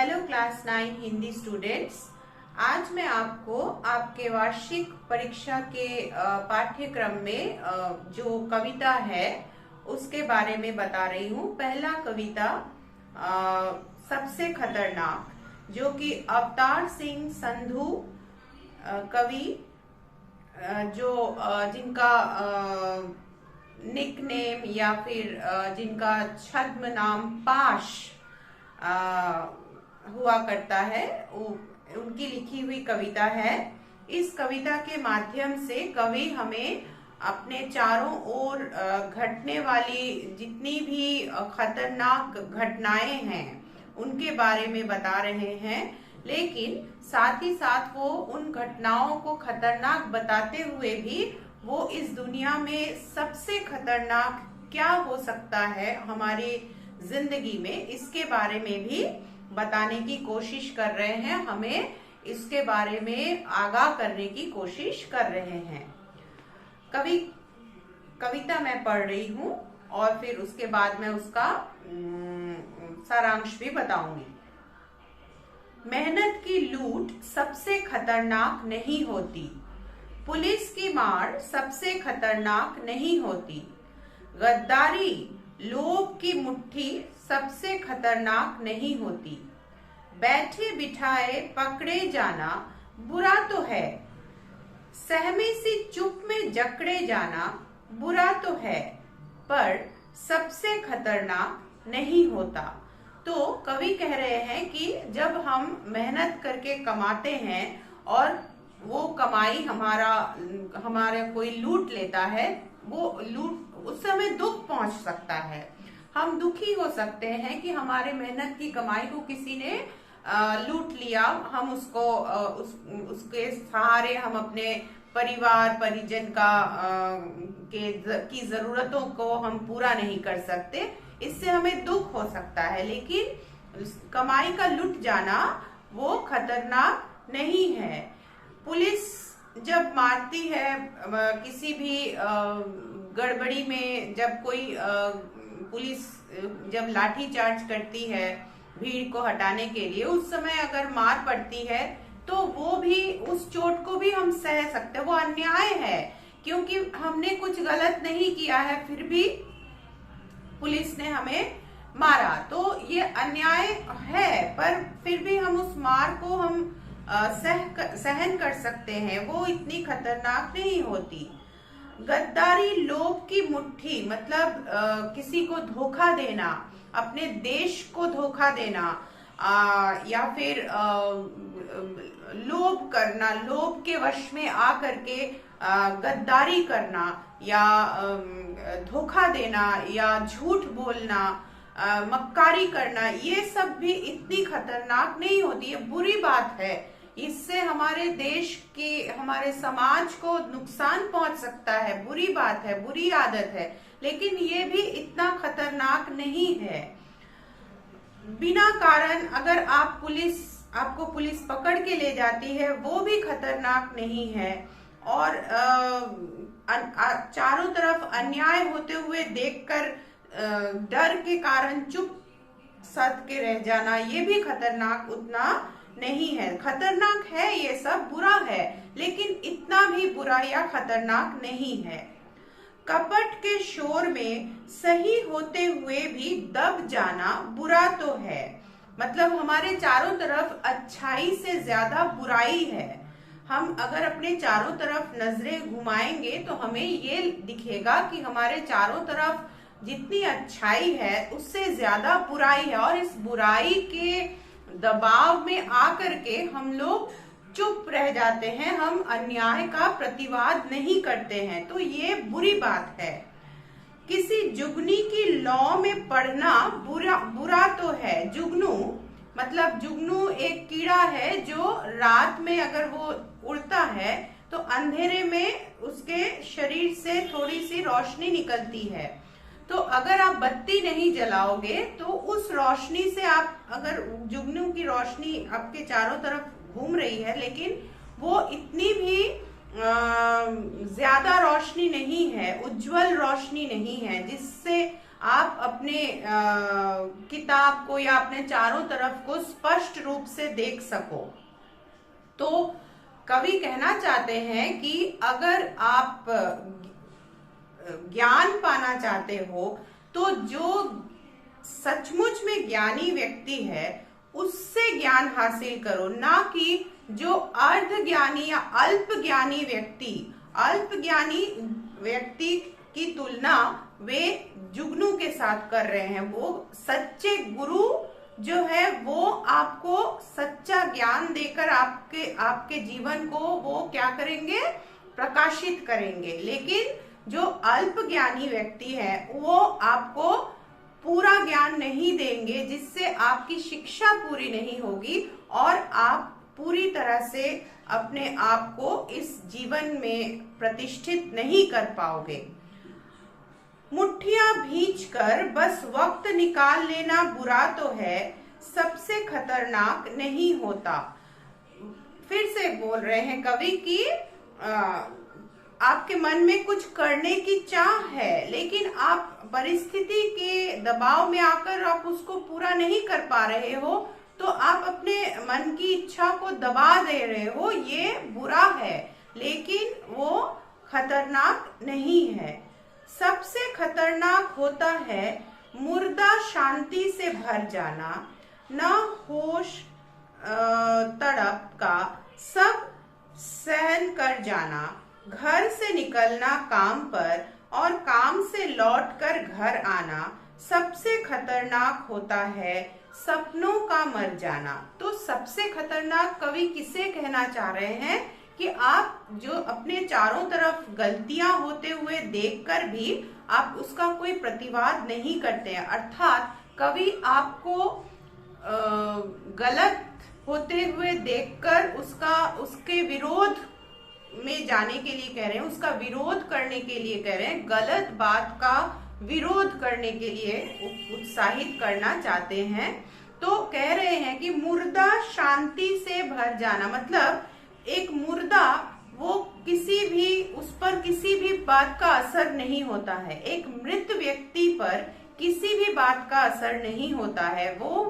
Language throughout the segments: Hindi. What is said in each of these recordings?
Hello class 9 Hindi students. आज मैं आपको आपके वार्षिक परीक्षा के पाठ्यक्रम में जो कविता है उसके बारे में बता रही हूँ। पहला कविता सबसे खतरनाक, जो कि अवतार सिंह संधू कवि, जो जिनका निकनेम या फिर जिनका छद्म नाम पाश हुआ करता है, उनकी लिखी हुई कविता है। इस कविता के माध्यम से कवि हमें अपने चारों ओर घटने वाली जितनी भी खतरनाक घटनाएं हैं उनके बारे में बता रहे हैं, लेकिन साथ ही साथ वो उन घटनाओं को खतरनाक बताते हुए भी वो इस दुनिया में सबसे खतरनाक क्या हो सकता है हमारी जिंदगी में, इसके बारे में भी बताने की कोशिश कर रहे हैं, हमें इसके बारे में आगाह करने की कोशिश कर रहे हैं। कविता मैं पढ़ रही हूँ और फिर उसके बाद मैं उसका सारांश भी बताऊंगी। मेहनत की लूट सबसे खतरनाक नहीं होती, पुलिस की मार सबसे खतरनाक नहीं होती, गद्दारी लोभ की मुट्ठी सबसे खतरनाक नहीं होती, बैठे बिठाए पकड़े जाना बुरा तो है, सहमी सी चुप में जकड़े जाना बुरा तो है, पर सबसे खतरनाक नहीं होता। तो कवि कह रहे हैं कि जब हम मेहनत करके कमाते हैं और वो कमाई हमारा कोई लूट लेता है, वो लूट उस समय दुख पहुंच सकता है। हम दुखी हो सकते हैं कि हमारे मेहनत की कमाई को किसी ने लूट लिया, हम उसको उसके सहारे हम अपने परिवार परिजन की जरूरतों को हम पूरा नहीं कर सकते, इससे हमें दुख हो सकता है। लेकिन कमाई का लुट जाना वो खतरनाक नहीं है। पुलिस जब मारती है किसी भी गड़बड़ी में, जब कोई पुलिस जब लाठी चार्ज करती है भीड़ को हटाने के लिए, उस समय अगर मार पड़ती है तो वो भी, उस चोट को भी हम सह सकते हैं। वो अन्याय है क्योंकि हमने कुछ गलत नहीं किया है, फिर भी पुलिस ने हमें मारा, तो ये अन्याय है, पर फिर भी हम उस मार को हम सहन कर सकते हैं, वो इतनी खतरनाक नहीं होती। गद्दारी लोभ की मुट्ठी, मतलब किसी को धोखा देना, अपने देश को धोखा देना, या फिर लोभ करना, लोभ के वश में आकर के गद्दारी करना या धोखा देना या झूठ बोलना, मक्कारी करना, ये सब भी इतनी खतरनाक नहीं होती। ये बुरी बात है, इससे हमारे देश की, हमारे समाज को नुकसान पहुंच सकता है, बुरी बात है, बुरी आदत है, लेकिन ये भी इतना खतरनाक नहीं है। बिना कारण अगर आपको पुलिस पकड़ के ले जाती है, वो भी खतरनाक नहीं है। और चारों तरफ अन्याय होते हुए देखकर डर के कारण चुप सध के रह जाना, ये भी खतरनाक उतना नहीं है। खतरनाक है, ये सब बुरा है, लेकिन इतना भी बुरा या खतरनाक नहीं है। कपट के शोर में सही होते हुए भी दब जाना बुरा तो है, मतलब हमारे चारों तरफ अच्छाई से ज्यादा बुराई है। हम अगर अपने चारों तरफ नजरें घुमाएंगे तो हमें ये दिखेगा कि हमारे चारों तरफ जितनी अच्छाई है उससे ज्यादा बुराई है, और इस बुराई के दबाव में आकर के हम लोग चुप रह जाते हैं, हम अन्याय का प्रतिवाद नहीं करते हैं, तो ये बुरी बात है। किसी जुगनी की लौ में पड़ना बुरा तो है। जुगनू मतलब जुगनू एक कीड़ा है जो रात में अगर वो उड़ता है तो अंधेरे में उसके शरीर से थोड़ी सी रोशनी निकलती है, तो अगर आप बत्ती नहीं जलाओगे तो उस रोशनी से आप, अगर जुगनू की रोशनी आपके चारों तरफ घूम रही है लेकिन वो इतनी भी ज्यादा रोशनी नहीं है, उज्जवल रोशनी नहीं है जिससे आप अपने किताब को या अपने चारों तरफ को स्पष्ट रूप से देख सको। तो कवि कहना चाहते हैं कि अगर आप ज्ञान पाना चाहते हो तो जो सचमुच में ज्ञानी व्यक्ति है उससे ज्ञान हासिल करो, ना कि जो अर्ध ज्ञानी या अल्प ज्ञानी व्यक्ति की तुलना वे जुगनू के साथ कर रहे हैं। वो सच्चे गुरु जो है वो आपको सच्चा ज्ञान देकर आपके जीवन को वो क्या करेंगे, प्रकाशित करेंगे। लेकिन जो अल्प ज्ञानी व्यक्ति है वो आपको पूरा ज्ञान नहीं देंगे, जिससे आपकी शिक्षा पूरी नहीं होगी और आप पूरी तरह से अपने आप को इस जीवन में प्रतिष्ठित नहीं कर पाओगे। मुट्ठियां भींचकर बस वक्त निकाल लेना बुरा तो है, सबसे खतरनाक नहीं होता। फिर से बोल रहे हैं कवि कि आपके मन में कुछ करने की चाह है, लेकिन आप परिस्थिति के दबाव में आकर आप उसको पूरा नहीं कर पा रहे हो, तो आप अपने मन की इच्छा को दबा दे रहे हो। ये बुरा है, लेकिन वो खतरनाक नहीं है। सबसे खतरनाक होता है मुर्दा शांति से भर जाना, न होश तड़प का सब सहन कर जाना, घर से निकलना काम पर और काम से लौटकर घर आना। सबसे खतरनाक होता है सपनों का मर जाना। तो सबसे खतरनाक कवि किसे कहना चाह रहे हैं कि आप जो अपने चारों तरफ गलतियां होते हुए देखकर भी आप उसका कोई प्रतिवाद नहीं करते हैं, अर्थात कवि आपको गलत होते हुए देखकर उसके विरोध में जाने के लिए कह रहे हैं, उसका विरोध करने के लिए कह रहे हैं, गलत बात का विरोध करने के लिए उत्साहित करना चाहते हैं। तो कह रहे हैं कि मुर्दा शांति से भर जाना, मतलब एक मुर्दा वो उस पर किसी भी बात का असर नहीं होता है। एक मृत व्यक्ति पर किसी भी बात का असर नहीं होता है, वो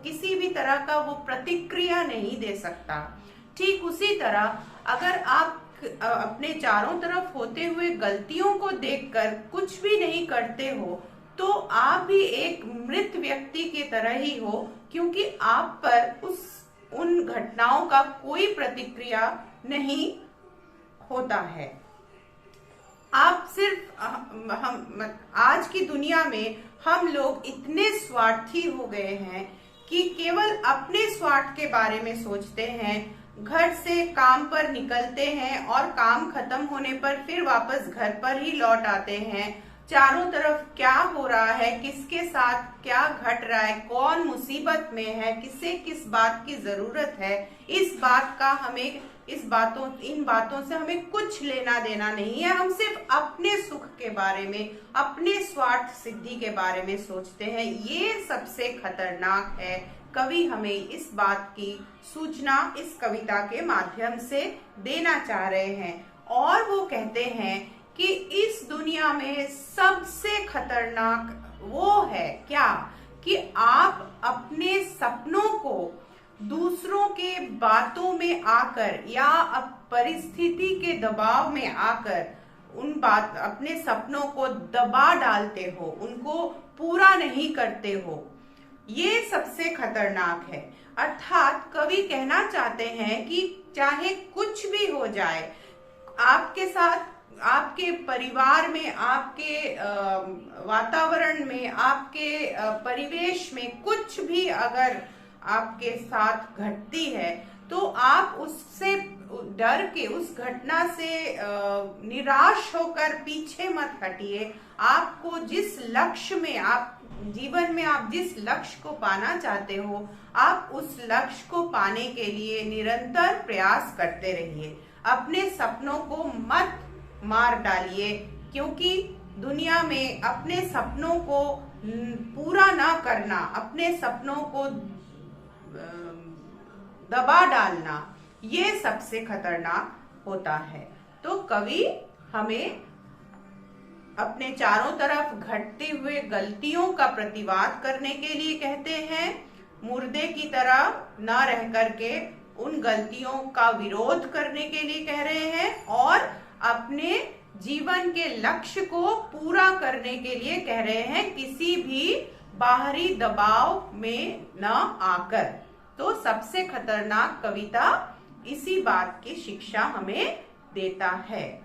किसी भी तरह का वो प्रतिक्रिया नहीं दे सकता। ठीक उसी तरह अगर आप अपने चारों तरफ होते हुए गलतियों को देखकर कुछ भी नहीं करते हो तो आप भी एक मृत व्यक्ति की तरह ही हो, क्योंकि आप पर उन घटनाओं का कोई प्रतिक्रिया नहीं होता है। आप सिर्फ आज की दुनिया में हम लोग इतने स्वार्थी हो गए हैं कि केवल अपने स्वार्थ के बारे में सोचते हैं। घर से काम पर निकलते हैं और काम खत्म होने पर फिर वापस घर पर ही लौट आते हैं। चारों तरफ क्या हो रहा है, किसके साथ क्या घट रहा है, कौन मुसीबत में है, किसे किस बात की जरूरत है, इन बातों से हमें कुछ लेना देना नहीं है। हम सिर्फ अपने सुख के बारे में, अपने स्वार्थ सिद्धि के बारे में सोचते हैं। ये सबसे खतरनाक है। कवि हमें इस बात की सूचना इस कविता के माध्यम से देना चाह रहे हैं और वो कहते हैं कि इस दुनिया में सबसे खतरनाक वो है क्या, कि आप अपने सपनों को दूसरों के बातों में आकर या परिस्थिति के दबाव में आकर अपने सपनों को दबा डालते हो, उनको पूरा नहीं करते हो। ये सबसे खतरनाक है। अर्थात कवि कहना चाहते हैं कि चाहे कुछ भी हो जाए आपके साथ, आपके परिवार में, आपके वातावरण में, आपके परिवेश में कुछ भी अगर आपके साथ घटती है तो आप उससे डर के, उस घटना से निराश होकर पीछे मत हटिए। आपको जिस लक्ष्य में, आप जीवन में आप जिस लक्ष्य को पाना चाहते हो, आप उस लक्ष्य को पाने के लिए निरंतर प्रयास करते रहिए। अपने सपनों को मत मार डालिए, क्योंकि दुनिया में अपने सपनों को पूरा ना करना, अपने सपनों को दबा डालना, ये सबसे खतरनाक होता है। तो कवि हमें अपने चारों तरफ घटते हुए गलतियों का प्रतिवाद करने के लिए कहते हैं, मुर्दे की तरह न रह करके उन गलतियों का विरोध करने के लिए कह रहे हैं, और अपने जीवन के लक्ष्य को पूरा करने के लिए कह रहे हैं, किसी भी बाहरी दबाव में न आकर। तो सबसे खतरनाक कविता इसी बात की शिक्षा हमें देता है।